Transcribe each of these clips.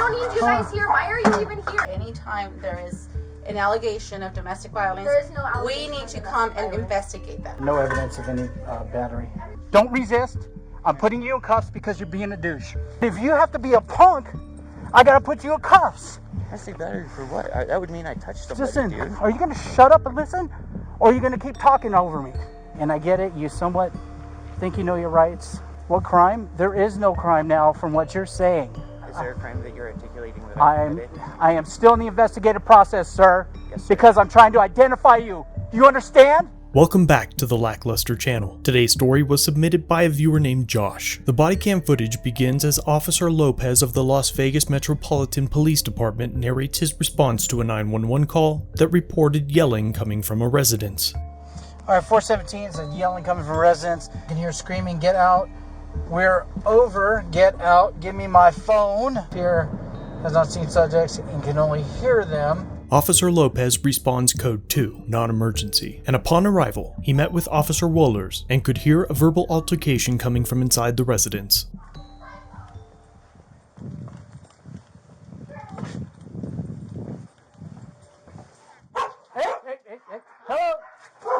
don't need you guys here. Why are you even here? Anytime there is an allegation of domestic violence, there is no allegation. We need to come and investigate that. No evidence of any battery. Don't resist. I'm putting you in cuffs because you're being a douche. If you have to be a punk, I gotta put you in cuffs. Domestic battery for what? That would mean I touched somebody, Listen, dude. are you gonna shut up and listen? Or are you gonna keep talking over me? And I get it, you somewhat think you know your rights. What crime? There is no crime now from what you're saying. Is there a crime that you're articulating that I committed? I am still in the investigative process, sir. Yes, sir. Because I'm trying to identify you. Do you understand? Welcome back to the Lackluster channel. Today's story was submitted by a viewer named Josh. The body cam footage begins as Officer Lopez of the Las Vegas Metropolitan Police Department narrates his response to a 911 call that reported yelling coming from a residence. All right, 417 is a yelling coming from residents. You can hear screaming, get out. We're over, get out, give me my phone. Here has not seen subjects and can only hear them. Officer Lopez responds code 2, non-emergency, and upon arrival, he met with Officer Wohlers and could hear a verbal altercation coming from inside the residence. Hey. Hello?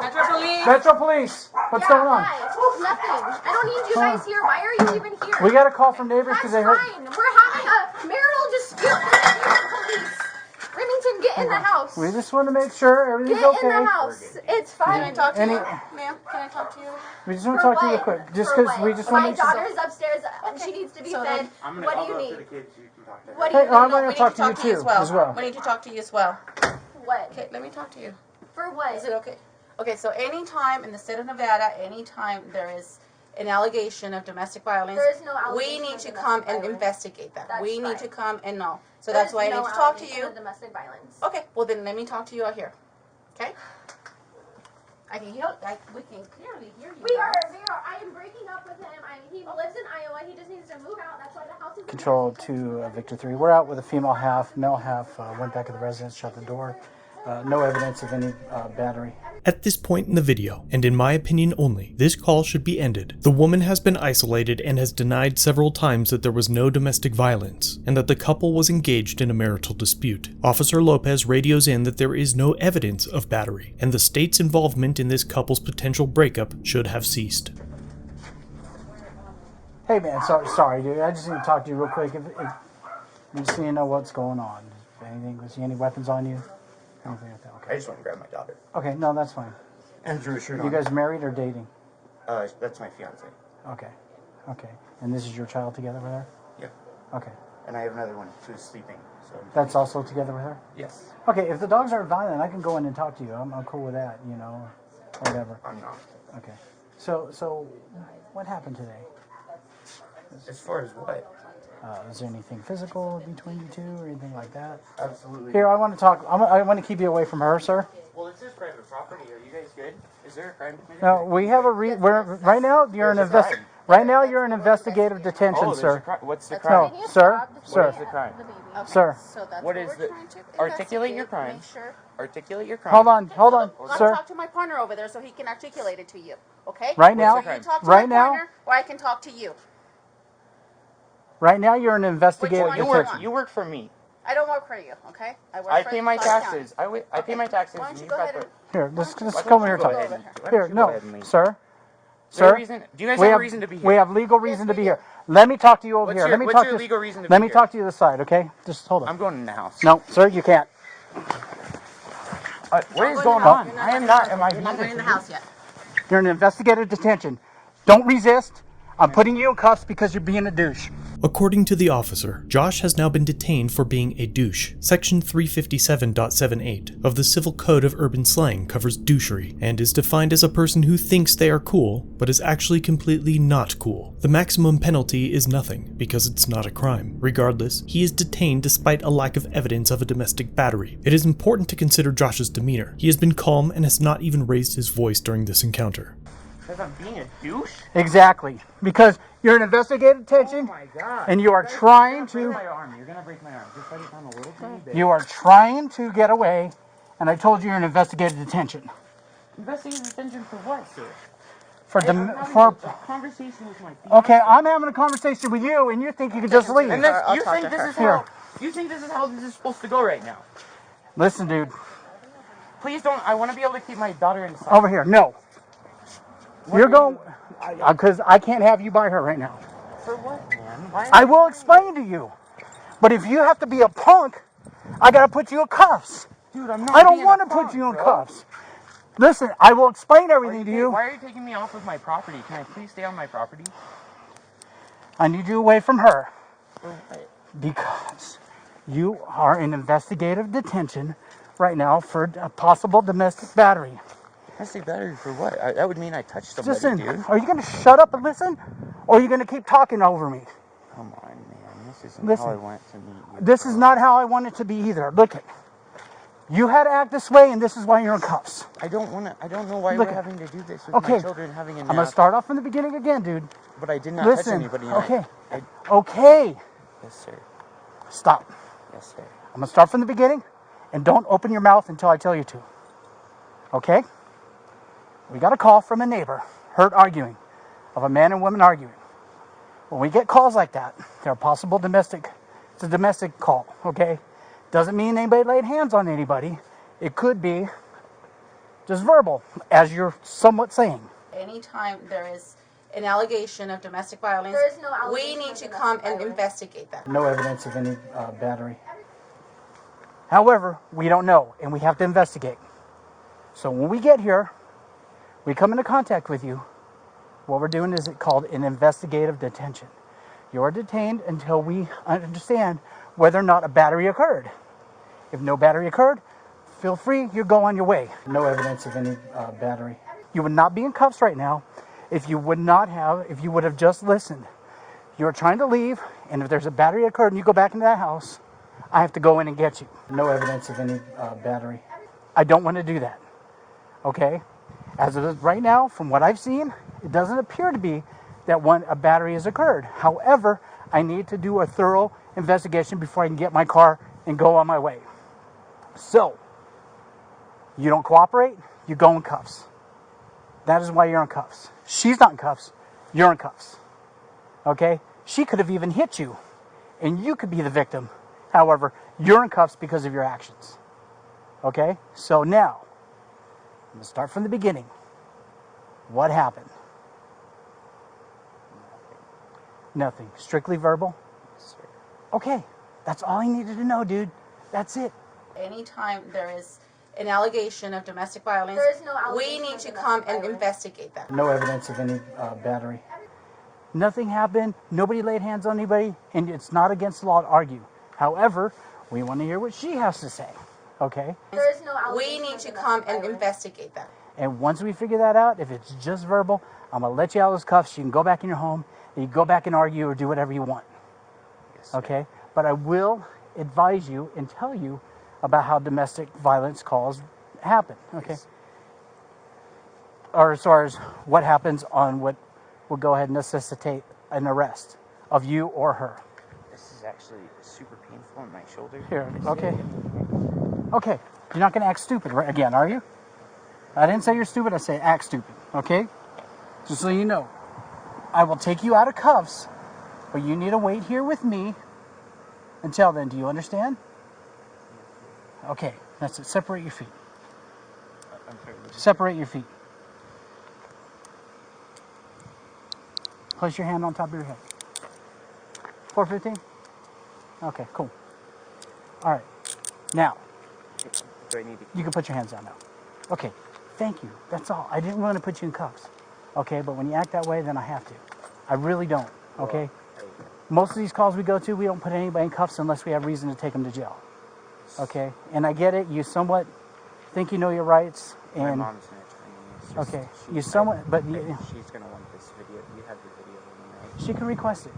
Metro Police. Metro Police. What's going on? Hi. Nothing. I don't need you guys here. Why are you even here? We got a call from neighbors because they heard. Fine. We're having a marital dispute. Police. Remington, get in the house. We just want to make sure everything's okay. Get in the house. It's fine. Can I talk to you? Ma'am, can I talk to you? We just want to talk to you real quick. Just because we just want to make sure. My daughter's upstairs. She needs to be fed. What do you need? What do Hey, you I'm need? going to talk to you too, as well. We need to talk to you as well. What? Okay, let me talk to you. For what? Is it okay? Okay, so anytime in the state of Nevada, anytime there is an allegation of domestic violence, there is no allegation. We need to come and investigate that. We need to come and know. So that's why I need to talk to you. Domestic violence. Okay, well then let me talk to you out here. Okay? I can hear. We can clearly hear you. We are. I am breaking up with him. He lives in Iowa. He just needs to move out. That's why the house is. Control 2, Victor 3. We're out with a female half. Male half went back to the residence, shut the door. No evidence of any battery. At this point in the video, and in my opinion only, this call should be ended. The woman has been isolated and has denied several times that there was no domestic violence, and that the couple was engaged in a marital dispute. Officer Lopez radios in that there is no evidence of battery, and the state's involvement in this couple's potential breakup should have ceased. Hey man, sorry dude. I just need to talk to you real quick. If you just need to know what's going on. If anything, was any weapons on you? Anything like that? Okay. I just want to grab my daughter. Okay, no, that's fine. And Drew shirt on. You guys married or dating? That's my fiance. Okay. And this is your child together with her? Yeah. Okay. And I have another one who's sleeping. So. That's also together with her? Yes. Okay, if the dogs aren't violent, I can go in and talk to you. I'm cool with that, you know, whatever. I'm not. Okay. So what happened today? As far as what? Is there anything physical between you two or anything like that? Absolutely. Here, I want to talk. I want to keep you away from her, sir. Well, this is private property. Are you guys good? Is there a crime committed? No, we have right now you're an investigative detention, sir. What's the crime? No, sir. What is the crime? Sir. So that's What is the? Articulate your crime. Sure. Articulate your crime. Hold on, I'll sir. talk to my partner over there so he can articulate it to you. Okay? Right now, So you talk to my partner, or I can talk to you. Right now, you're an investigative detention. You work for me. I don't work for you, okay? I pay my taxes. I pay my taxes. Why don't you go ahead and... Here, let's come over here and talk. Here, no, sir. Do you guys have a reason to be here? We have legal reason to be here. Let me talk to you over here. What's your legal reason to be here? Let me talk to you this side, okay? Just hold on. I'm going in the house. No, sir, you can't. What is going on? I am not. Am I You're not going in the house yet. You're in investigative detention. Don't resist. I'm putting you in cuffs because you're being a douche. According to the officer, Josh has now been detained for being a douche. Section 357.78 of the Civil Code of Urban Slang covers douchery and is defined as a person who thinks they are cool, but is actually completely not cool. The maximum penalty is nothing, because it's not a crime. Regardless, he is detained despite a lack of evidence of a domestic battery. It is important to consider Josh's demeanor. He has been calm and has not even raised his voice during this encounter. Because I'm being a douche? Exactly. Because you're in investigative detention. Oh my God. And you are trying to... You're going to break my arm. Just let it down a little tiny bit. You are trying to get away. And I told you you're in investigative detention. Investigative detention for what, sir? For a conversation with my fiance. Okay, I'm having a conversation with you, and you think you can just leave. And you think this is how... You think this is how this is supposed to go right now? Listen, dude. Please don't. I want to be able to keep my daughter inside. Over here. No. You're going... Because I can't have you by her right now. For what, man? Why? I will explain to you. But if you have to be a punk, I got to put you in cuffs. Dude, I'm not I don't want to put you in cuffs. Listen, I will explain everything to you. Why are you taking me off of my property? Can I please stay on my property? I need you away from her. For what? Because you are in investigative detention right now for a possible domestic battery. Domestic battery for what? That would mean I touched somebody, Listen, dude. are you going to shut up and listen? Or are you going to keep talking over me? Come on, man. This isn't how I want it to meet you. This is not how I want it to be either. Look it. You had to act this way, and this is why you're in cuffs. I don't know why we're having to do this with my children having a nap. I'm going to start off from the beginning again, dude. But I did not touch anybody. Okay. Yes, sir. Stop. Yes, sir. I'm going to start from the beginning, and don't open your mouth until I tell you to. Okay? We got a call from a neighbor, heard arguing, of a man and woman arguing. When we get calls like that, they're possible domestic, it's a domestic call, okay? Doesn't mean anybody laid hands on anybody. It could be just verbal, as you're somewhat saying. Anytime there is an allegation of domestic violence, we need to come and investigate that. No evidence of any battery. However, we don't know, and we have to investigate. So when we get here, we come into contact with you. What we're doing is called an investigative detention. You're detained until we understand whether or not a battery occurred. If no battery occurred, feel free, you go on your way. No evidence of any battery. You would not be in cuffs right now if you would have just listened. You're trying to leave, and if there's a battery occurred and you go back into that house, I have to go in and get you. No evidence of any battery. I don't want to do that. Okay? As it is right now, from what I've seen, it doesn't appear to be that a battery has occurred. However, I need to do a thorough investigation before I can get my car and go on my way. So, you don't cooperate, you go in cuffs. That is why you're in cuffs. She's not in cuffs, you're in cuffs. Okay? She could have even hit you, and you could be the victim. However, you're in cuffs because of your actions. Okay? So now, I'm going to start from the beginning. What happened? Nothing. Strictly verbal? Yes, sir. Okay. That's all I needed to know, dude. That's it. Anytime there is an allegation of domestic violence, we need to come and investigate that. No evidence of any battery. Nothing happened. Nobody laid hands on anybody, and it's not against the law to argue. However, we want to hear what she has to say. Okay? We need to come and investigate that. And once we figure that out, if it's just verbal, I'm going to let you out of those cuffs. You can go back in your home, and you can go back and argue or do whatever you want. Yes, sir. Okay? But I will advise you and tell you about how domestic violence calls happen. Okay? Yes. Or as far as what happens on what will go ahead and necessitate an arrest of you or her. This is actually super painful on my shoulder. Here, okay. Okay, you're not going to act stupid again, are you? I didn't say you're stupid, I say act stupid, okay? Just so you know. I will take you out of cuffs, but you need to wait here with me until then. Do you understand? Okay, that's it. Separate your feet. I'm sorry. Separate your feet. Place your hand on top of your head. 415? Okay, cool. All right. Now, Do I need to... you can put your hands down now. Okay, thank you. That's all. I didn't want to put you in cuffs. Okay, but when you act that way, then I have to. I really don't, okay? Most of these calls we go to, we don't put anybody in cuffs unless we have reason to take them to jail. Okay? And I get it. You somewhat think you know your rights. And my mom's not trying. Okay, you somewhat, but she's gonna want this video. You have the video, right? she can request it.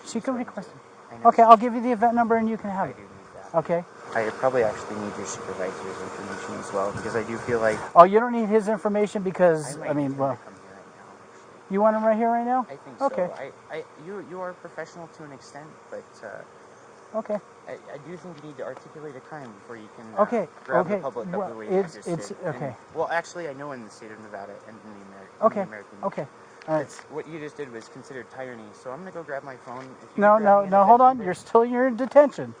She can request it. I know. Okay, I'll give you the event number and you can have I it. do need that. Okay? I probably actually need your supervisor's information as well, because I do feel like... Oh, you don't need his information because, I mean, well, come here right now, actually. you want him right here right now? I think Okay. so. You are professional to an extent, but Okay. I do think you need to articulate a crime before you can okay. grab the public Well, up the way it's you just did. okay. And, well, actually, I know in the state of Nevada and in the American... Okay. All right. What you just did was considered tyranny, so I'm going to go grab my phone. If you No, grab me an hold event on. number- You're in detention.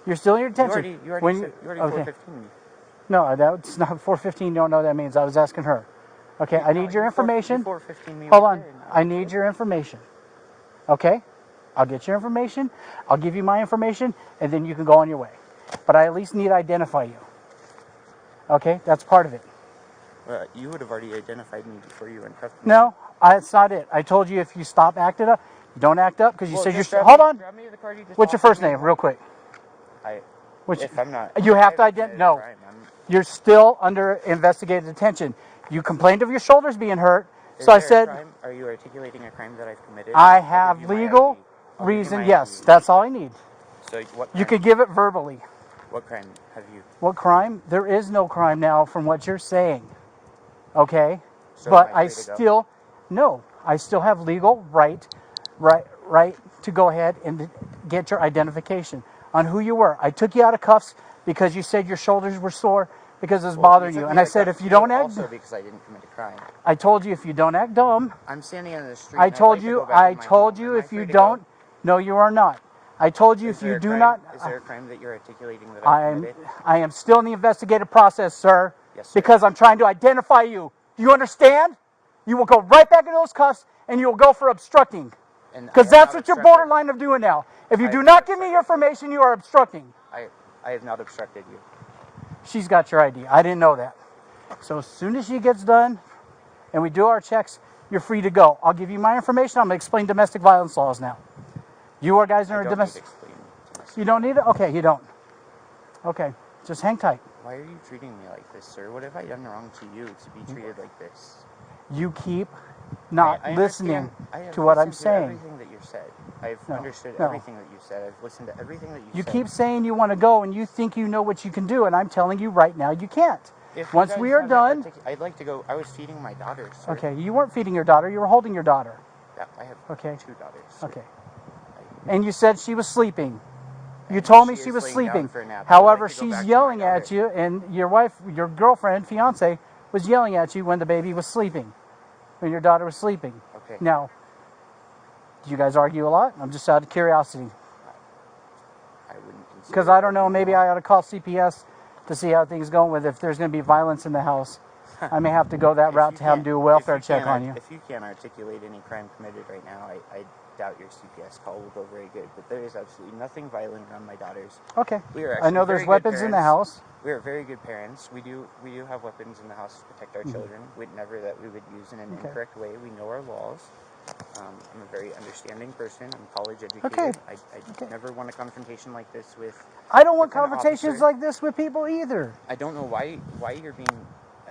You're still in your detention. You already said 415 me. No, that's not 415. You don't know what that means. I was asking her. Okay, I need your information. 415 me. Hold on. I need your information. Okay? I'll get your information. I'll give you my information, and then you can go on your way. But I at least need to identify you. Okay? That's part of it. Well, you would have already identified me before you handcuffed me. No, that's not it. I told you if you stop acting up, you don't act up because you said you're... Hold on. What's your first name, real quick? If I'm not... You have to identify... No. You're still under investigative detention. You complained of your shoulders being hurt, so I said... Are you articulating a crime that I've committed? I have legal reason, yes. That's all I need. So what crime? You could give it verbally. What crime have you... What crime? There is no crime now from what you're saying. Okay? So but I I still... No. I still have legal right to go ahead and get your identification on who you were. I took you out of cuffs because you said your shoulders were sore because it was bothering you. And I said, if you don't act... Also because I didn't commit a crime. I told you if you don't act dumb... I'm standing on the street. I told you if you don't... No, you are not. I told you if you do not... Is there a crime that you're articulating that I committed? I am still in the investigative process, sir. Yes, sir. Because I'm trying to identify you. Do you understand? You will go right back into those cuffs and you will go for obstructing. Because that's what you're borderline of doing now. If you do not give me your information, you are obstructing. I have not obstructed you. She's got your ID. I didn't know that. So as soon as she gets done and we do our checks, you're free to go. I'll give you my information. I'm going to explain domestic violence laws now. You are guys are domestic. You don't need it? Okay, you don't. Okay, just hang tight. Why are you treating me like this, sir? What have I done wrong to you to be treated like this? You keep not listening to what I'm saying. Everything that you said. I've understood everything that you said. I've listened to everything that you said. You keep saying you want to go and you think you know what you can do, and I'm telling you right now you can't. Once we are done... I'd like to go... I was feeding my daughter, sir. Okay, you weren't feeding your daughter. You were holding your daughter. Yeah, I have 2 daughters. Sir. Okay. And you said she was sleeping. You told me she was sleeping. However, she's yelling at you, and your wife, your girlfriend, fiance, was yelling at you when the baby was sleeping, when your daughter was sleeping. Okay. Now, do you guys argue a lot? I'm just out of curiosity. I wouldn't. Because I don't know, maybe I ought to call CPS to see how things go with if there's going to be violence in the house. I may have to go that route to have them do a welfare check on you. If you can't articulate any crime committed right now, I doubt your CPS call will go very good. But there is absolutely nothing violent around my daughters. Okay. I know there's weapons in the house. We are very good parents. We do have weapons in the house to protect our children. Never that we would use in an incorrect way. We know our laws. I'm a very understanding person. I'm college educated. Okay. I never want a confrontation like this with... I don't want confrontations like this with people either. I don't know why you're being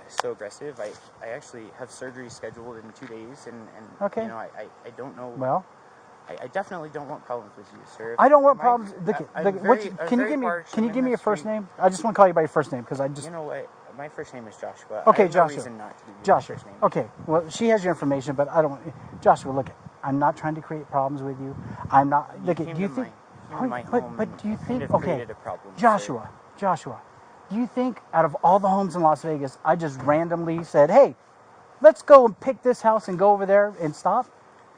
so aggressive. I actually have surgery scheduled in 2 days, and you know, I don't know... Well... I definitely don't want problems with you, sir. I don't want problems. Can you give me your first name? I just want to call you by your first name because I just... You know what? My first name is Joshua. Okay, I have Joshua. No reason not to give you Joshua. My first name. Okay. Well, she has your information, but I don't want... Joshua, look, I'm not trying to create problems with you. I'm not... Look, do you think... But do you think... Okay, Joshua, do you think out of all the homes in Las Vegas, I just randomly said, hey, let's go and pick this house and go over there and stop?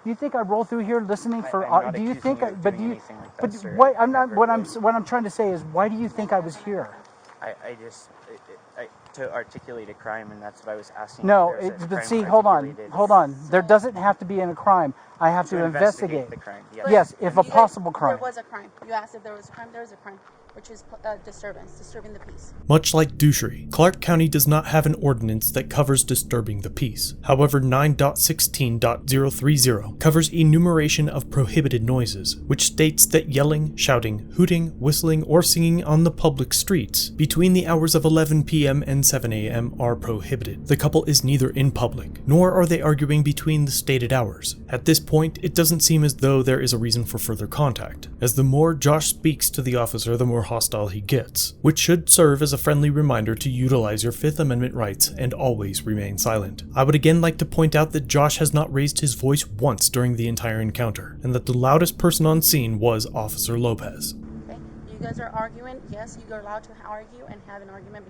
Do you think I roll through here listening for? Do you think? But do you? But why? I'm not. What I'm trying to say is, why do you think I was here? I just to articulate a crime, and that's what I was asking. No, but see, hold on. There doesn't have to be a crime. I have to investigate the crime. Yes, if a possible crime. There was a crime. You asked if there was a crime. There was a crime, which is disturbing the peace. Much like douchery, Clarke County does not have an ordinance that covers disturbing the peace. However, 9.16.030 covers enumeration of prohibited noises, which states that yelling, shouting, hooting, whistling, or singing on the public streets between the hours of 11 p.m. and 7 a.m. are prohibited. The couple is neither in public, nor are they arguing between the stated hours. At this point, it doesn't seem as though there is a reason for further contact, as the more Josh speaks to the officer, the more hostile he gets, which should serve as a friendly reminder to utilize your Fifth Amendment rights and always remain silent. I would again like to point out that Josh has not raised his voice once during the entire encounter, and that the loudest person on scene was Officer Lopez. Okay, you guys are arguing. Yes, you are allowed to argue and have an argument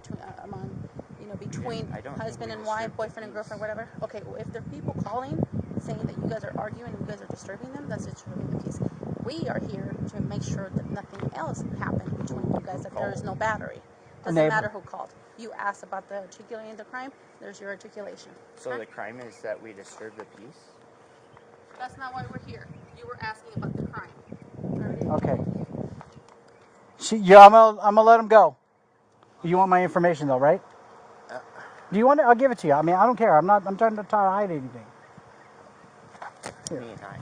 between husband and wife, boyfriend and girlfriend, whatever. Okay, well, if there are people calling saying that you guys are arguing and you guys are disturbing them, that's disturbing the peace. We are here to make sure that nothing else happened between you guys that there is no battery. Doesn't matter who called. You asked about the articulating the crime. There's your articulation. So the crime is that we disturb the peace? That's not why we're here. You were asking about the crime. Okay. I'm gonna let him go. You want my information though, right? Do you want it? I'll give it to you. I mean, I don't care. I'm trying to hide anything. Here. Me and I.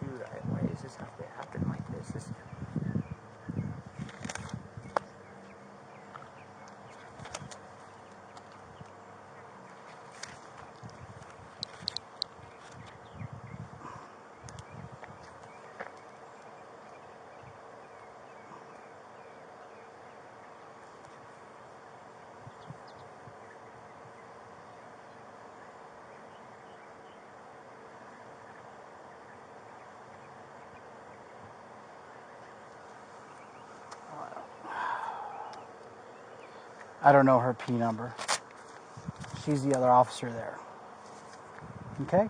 Dude, why does this have to happen like this? I don't know her P number. She's the other officer there. Okay?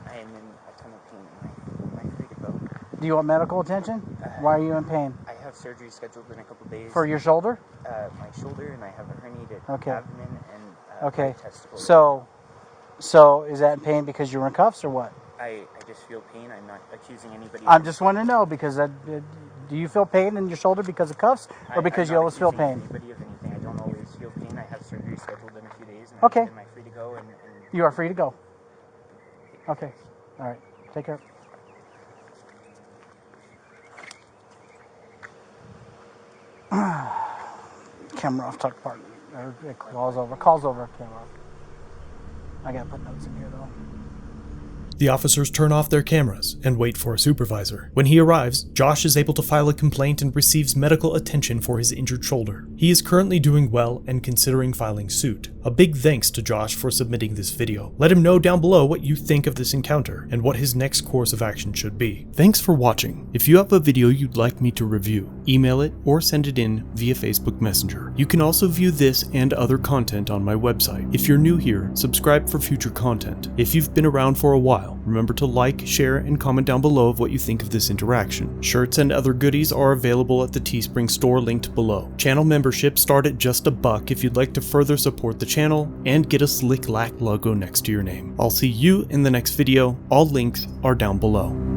I am in a ton of pain. Am I free to go? Do you want medical attention? Why are you in pain? I have surgery scheduled in a couple days. For your shoulder? My shoulder, and I have a herniated Okay. abdomen and Okay. testicle. So is that in pain because you're in cuffs or what? I just feel pain. I'm not accusing anybody. I just want to know because do you feel pain in your shoulder because of cuffs or because you always feel pain? Anybody of anything. I don't always feel pain. I have surgery scheduled in a few days. And Okay. Am I free to go? And You are free to go. Okay. All right. Take care. Camera off, tuck part. It calls over, camera off. I gotta put notes in here though. The officers turn off their cameras and wait for a supervisor. When he arrives, Josh is able to file a complaint and receives medical attention for his injured shoulder. He is currently doing well and considering filing suit. A big thanks to Josh for submitting this video. Let him know down below what you think of this encounter and what his next course of action should be. Thanks for watching. If you have a video you'd like me to review, email it or send it in via Facebook Messenger. You can also view this and other content on my website. If you're new here, subscribe for future content. If you've been around for a while, remember to like, share, and comment down below of what you think of this interaction. Shirts and other goodies are available at the Teespring store linked below. Channel memberships start at just $1 if you'd like to further support the channel and get a slick lack logo next to your name. I'll see you in the next video. All links are down below.